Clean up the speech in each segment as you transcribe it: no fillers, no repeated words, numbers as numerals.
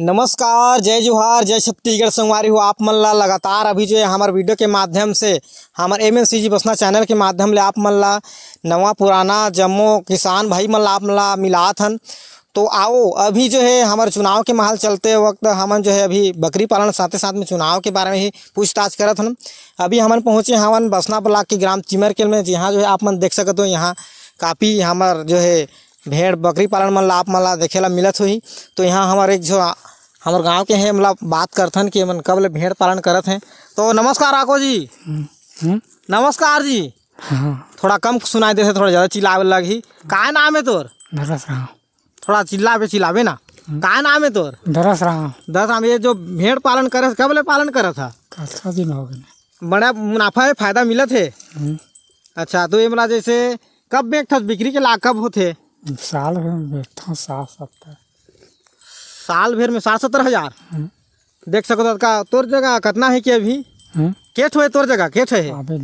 नमस्कार, जय जोहार, जय छत्तीसगढ़। संगवारी हो आप मन ला लगातार अभी जो है हमारे वीडियो के माध्यम से हमारे MNCG बसना चैनल के माध्यम ले आप मन ला नवा पुराना जम्मो किसान भाई मन ला आप मन ला मिलात हन। तो आओ अभी जो है हमारे चुनाव के माहौल चलते वक्त हमन जो है अभी बकरी पालन साथ साथ में चुनाव के बारे में ही पूछताछ करत हन। अभी हमन पहुँचे हमन बसना ब्लॉक के ग्राम चिमरकेल में, जहाँ जो है आप मन देख सकते हो यहाँ काफ़ी हमार जो है भेड़ बकरी पालन मन ला आप मन ला देखे ला मिलत हुई। तो यहाँ हमारे एक जो हमारे गांव के हैं मतलब बात करथन कि मन कब ले भेड़ पालन करत हैं। तो नमस्कार आको जी। नमस्कार जी। थोड़ा कम सुनाई देते, थोड़ा ज़्यादा चिल्लावे लगी। का नाम है तोर? थोड़ा चिल्लावे ना। का नाम है तोर? दरस राम। ये जो भेड़ पालन करे कब ले पालन करत था? दिन हो गए। बड़ा मुनाफा है, फायदा मिलत है। अच्छा, तो ये मतलब जैसे कब बेचत बिक्री के ला कब होते? साल भर में बेचता हूँ 60-70। साल भर में 60-70 हजार। देख सको का तोर जगह कितना है कि अभी केठ है तोर जगह केठ है? अभी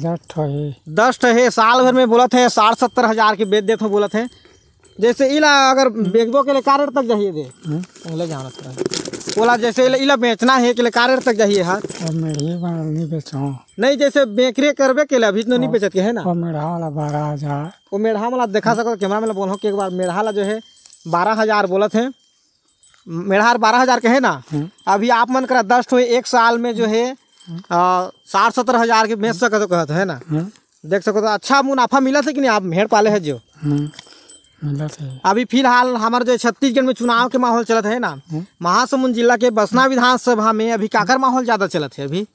10 है। साल भर में बोलत है 60-70 हजार के बेच देते बोलत है। जैसे इला अगर बेचबो के लिए का रेट तक चाहिए दे पहले जाना बोला, जैसे इला बेचना है के लिए का रेट तक चाहिए है? नहीं बेचो नहीं, जैसे बेकरे करबे के लिए अभी तो नहीं बेचत के है ना। मेढ़ा वाला 12,000। वो मेढ़ा वाला देखा सको कैमरा में बोलो कि एक बार मेढ़ा वाला जो है 12,000 बोलत है। मेढ़ा 12,000 के है ना। अभी आप मन करा 10 ठो एक साल में जो है 60-70 हजार के बेच सको तो कहते है ना। देख सको तो अच्छा मुनाफा मिला था कि नहीं? आप भेड़ पाले है जो मिला थे। अभी फिलहाल हमारे जो छत्तीसगढ़ में चुनाव के माहौल चलत है ना, महासमुंद जिला के बसना विधानसभा में अभी काकर माहौल ज्यादा चलत है? अभी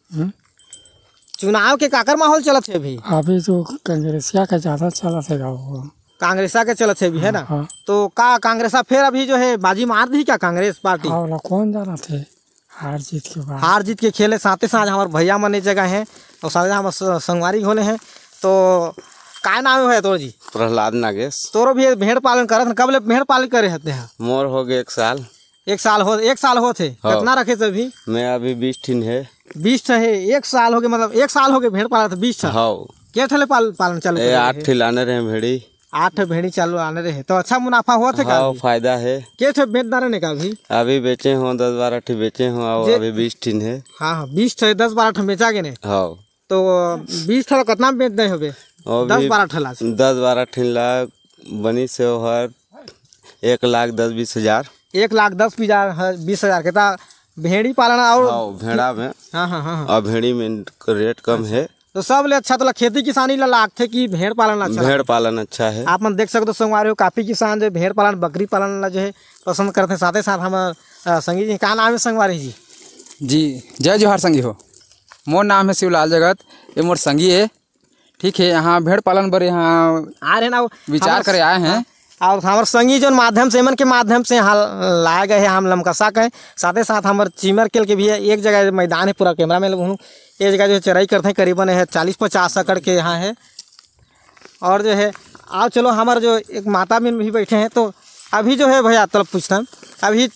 चुनाव के काकर माहौल चलत है? अभी तो कांग्रेसिया का ज्यादा चलत है। कांग्रेसा के चलत है भी है ना। तो का कांग्रेसा फिर अभी जो है बाजी मार दी क्या कांग्रेस पार्टी? कौन जाना थे हार जीत के बाद। हार जीत के खेले साथ साथ हमारे भैया मन जगह है और साथ हमारे संगवारी होने हैं। तो का नाम है तोर जी? प्रहलाद नागेश। तोरो भी भेड़ पालन करत? कब ले भेड़ पालन करे हते हैं? मोर हो गए 1 साल। 1 साल होते। कितना रखे थे अभी? मैं अभी 20 ठिन है। 20 है। 1 साल हो गए, मतलब 1 साल हो गए भेड़ पालन 20 क्या ठले पालन चालू? 8 ठिलाने रहे भेड़ी। 8 भेड़ी चालू आने रहे तो अच्छा मुनाफा हुआ था? फायदा है। क्या ठे बेचना रहने का? अभी बेचे हो 10-12 ठे बेचे हो और अभी 20 ठिन है। हाँ 20 ठे 10-12 ठे बेचा गए ने। तो 20 ठे कितना बेच दे हो? 10-12 ठेला 10-12 ठिला बनी से हर 1,10,20 हजार। 1,10,20 हजार के भेड़ी पालन और भेड़ा में। हाँ। और भेड़ी में रेट कम है। तो सब ले अच्छा तो खेती किसानी ला लागते कि भेड़ पालन अच्छा? भेड़ पालन अच्छा है। आप मन देख सकते हो संगवारी हो काफी किसान जो भेड़ पालन बकरी पालन ला जो है पसंद करते हैं। साथ ही साथ हम संगी जी, का नाम है संगवारी जी? जी जय जोहार संगी हो। मोर नाम है शिवलाल जगत, ये मोर संगी है। ठीक है, यहाँ भेड़ पालन पर यहाँ आ रहे ना विचार करे आए हैं। और हमारे संगी जो माध्यम से मन के माध्यम से यहाँ लाए गए हैं हम लमकसा के। साथ ही साथ हमारे चिमरकेल के भी है एक जगह मैदान है, पूरा कैमरा में लूँ एक जगह जो चराई करते हैं करीबन है 40-50 एकड़ के यहाँ है। और जो है आओ चलो हमारे जो एक माता बहन भी बैठे हैं। तो अभी जो है भैया तलब पूछता हूँ, अभी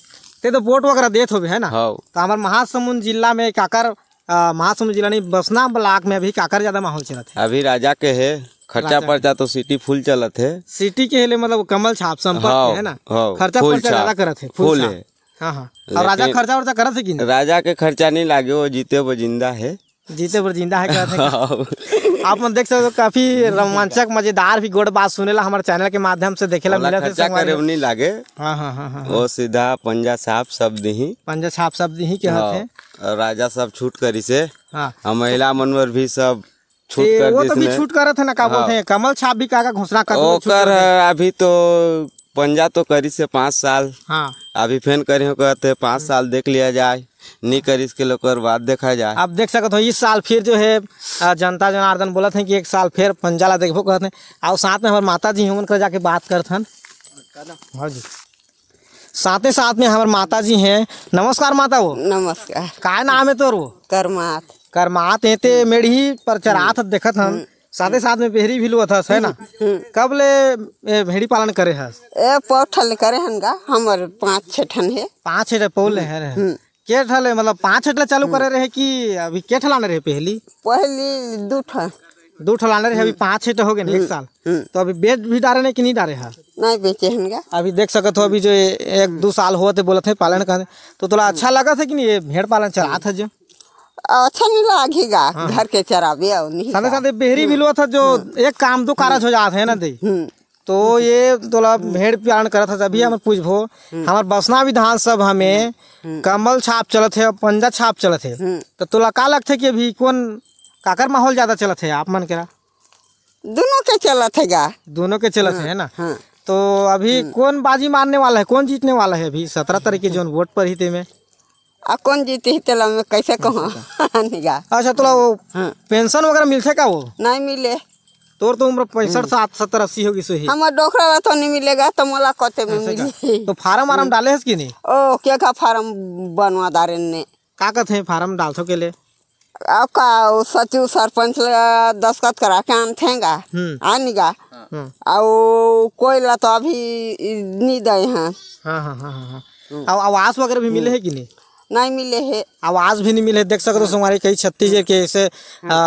ते तो वोट वगैरह देते हो है ना। तो हमारे महासमुंद जिला में काकर महासमुंद जिला नहीं बसना ब्लॉक में अभी काकर ज्यादा माहौल चलत है? अभी राजा के है खर्चा पर्चा तो सिटी फुल चलत है। सिटी के लिए मतलब कमल छाप संपर्क है ना। खर्चा पर्चा ज्यादा करत है। फुल है। हाँ। और राजा खर्चा वर्चा करत है कि नहीं? राजा के खर्चा नहीं लागे, वो जीते वो जिंदा है। जीते पर जिंदा है कहते हैं। आप मन देख सकते हो काफी रोमांचक मजेदार भी गोड़ बात सुनेला हमारे चैनल के माध्यम से देखेला मिला थे। खर्चा करे नहीं लागे। हाँ। वो सीधा पंजा छाप शब्द ही के हैं। राजा सब छूट करी से। हाँ। महिला मनवर भी सब छूट कर वो तो भी छूट करत है ना। का बोलते हैं कमल छाप भी का घोषणा कर अभी तो पंजा तो करी से 5 साल। हाँ। अभी फेन करे हो कहते 5 साल देख लिया जाए, नहीं करी इसके लोग बाद देखा जाए। आप देख सकते हो इस साल फिर जो है जनता जनार्दन बोलत हैं कि 1 साल फिर पंजाला देखो कहते हैं। और साथ में हमारे माता जी हैं उनका जाके बात करते हैं। हाँ जी, साथ ही साथ में हमारे माता जी हैं। नमस्कार माता। वो नमस्कार। का नाम है तोर? वो करमात एते मेढ़ी पर चरात देखत हम। साथ ही साथ में बेहरी भी लुअत है ना। कब ले भेड़ी पालन करे है? पौठल करे हनगा हमर 5-6 ठन है। 5-6 पौले है। के ठले मतलब 5 ठले चालू करे रहे कि अभी के ठलाने रहे? पहली 2 ठन। 2 ठलाने रहे, अभी 5-6 हो गए 1 साल। तो अभी बेच भी डारे नहीं कि नहीं डारे है? नहीं बेचे हनगा। अभी देख सकत हो, अभी जो 1-2 साल हुआ थे बोलत है पालन कर, तो तोला अच्छा लगा था कि नहीं ये भेड़ पालन चला था जो? अच्छा नहीं लागेगा घर के चरावे और नहीं साथे साथे बेहरी भी लो था जो एक काम दो कारज हो जाते है ना दे। तो ये तोला भेड़ पालन करत था अभी हम पूछबो हमार बसना विधानसभा में कमल छाप चलत है और पंजा छाप चलत है, तो तोला का लगता है कि अभी कौन काकर माहौल ज्यादा चलत है आप मन के? दोनों के चलत है दोनों के चलत है ना। तो अभी कौन बाजी मारने वाला है, कौन जीतने वाला है अभी 17 तारीख के जो वोट पर ही थे में? कौन जीते ही तेला में कैसे कहूँ निगा। अच्छा तोला वो पेंशन वगैरह मिलते का? वो नहीं मिले। तोर तो उम्र 65 70 80 होगी सही। हमार डोकरा तो नहीं मिलेगा तो मोला कते में मिली। तो फार्म वारम डाले है कि नहीं? ओ क्या का फार्म बनवा दारे ने का कहते हैं फार्म डालथो के लिए? आपका सचिव सरपंच दस्खत करा के आनथेगा आनिगा और कोई ला तो अभी नहीं दे हैं। हाँ। अब आवास वगैरह भी मिले है कि नहीं? नहीं मिले है, आवाज भी नहीं मिले। देख सकते हो हमारे कई छत्तीसगढ़ के ऐसे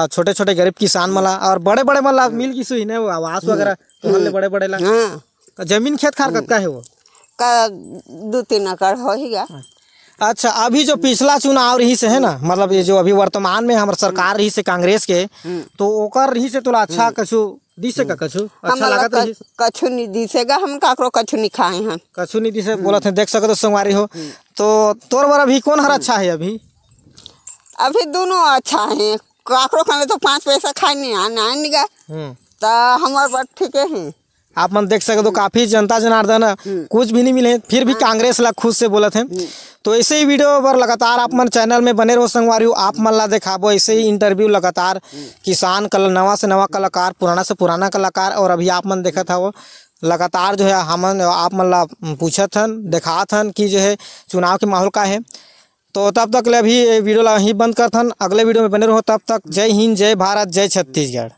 छोटे छोटे गरीब किसान मला और बड़े बड़े मला मिल की सुई वो आवास वगैरह तो बड़े बड़े ला। जमीन खेत खार कब का है वो? का 2-3 एकड़ होगा। अच्छा, अभी जो पिछला चुनाव रही से है ना, मतलब ये जो अभी वर्तमान में हमारे सरकार रही से कांग्रेस के, तो ओकर रही से तोला अच्छा कछु दिसे का कछु अच्छा लागत रही? कछु नहीं दिसेगा, हम काकरो कछु नहीं खाए हैं। कछु नहीं दिसे बोलत है। देख सकते हो संगवारी हो, तो तोर बार अभी कौन हर अच्छा है? अभी दोनों अच्छा है। काकरो खाने तो 5 पैसा खाए नहीं आनेगा तो हमारे बात ठीक है। आप मन देख सकते हो काफी जनता जनार्दन कुछ भी नहीं मिले, फिर भी कांग्रेस ला खुद से बोलत है। तो ऐसे ही वीडियो पर लगातार आप मन चैनल में बने रहो संगवारी हो, आप मन ला दिखाबो ऐसे ही इंटरव्यू लगातार किसान नवा से नवा कलाकार, पुराना से पुराना कलाकार, और अभी आप मन देखा था वो लगातार जो है हम आप मन ला पूछत हन दिखात हन कि जो है चुनाव के माहौल का है। तो तब तक ले अभी वीडियो ला ही बंद करथन, अगले वीडियो में बने रहो। तब तक जय हिंद, जय भारत, जय छत्तीसगढ़।